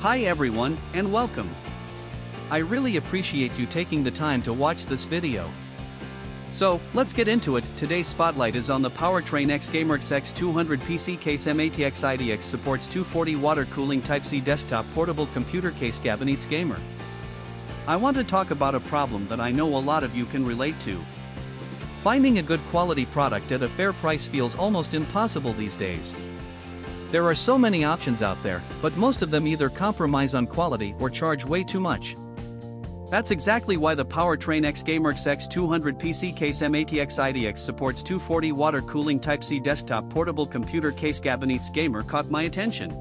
Hi everyone, and welcome. I really appreciate you taking the time to watch this video. So, let's get into it. Today's spotlight is on the powertrain X-GAMERX X200 PC case. M-ATX ITX Supports 240 water cooling Type-C desktop portable computer case gabinetes gamer. I want to talk about a problem that I know a lot of you can relate to. Finding a good quality product at a fair price feels almost impossible these days. There are so many options out there, but most of them either compromise on quality or charge way too much. That's exactly why the powertrain X-GAMERX X200 PC case M-ATX ITX Supports 240 water cooling Type-C desktop portable computer case gabinetes gamer caught my attention.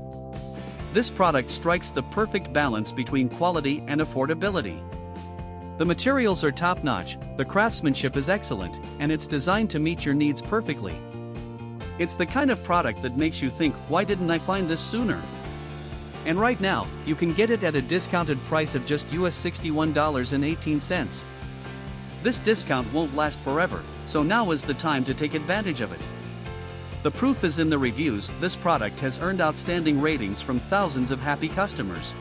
This product strikes the perfect balance between quality and affordability. The materials are top-notch, the craftsmanship is excellent, and it's designed to meet your needs perfectly. It's the kind of product that makes you think, why didn't I find this sooner? And right now, you can get it at a discounted price of just $61.18. This discount won't last forever, so now is the time to take advantage of it. The proof is in the reviews. This product has earned outstanding ratings from thousands of happy customers.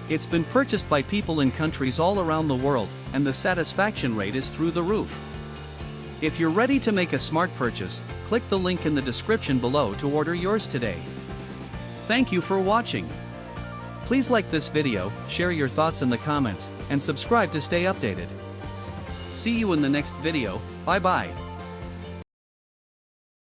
It's been purchased by people in countries all around the world, and the satisfaction rate is through the roof. If you're ready to make a smart purchase, click the link in the description below to order yours today. Thank you for watching. Please like this video, share your thoughts in the comments, and subscribe to stay updated. See you in the next video. Bye bye.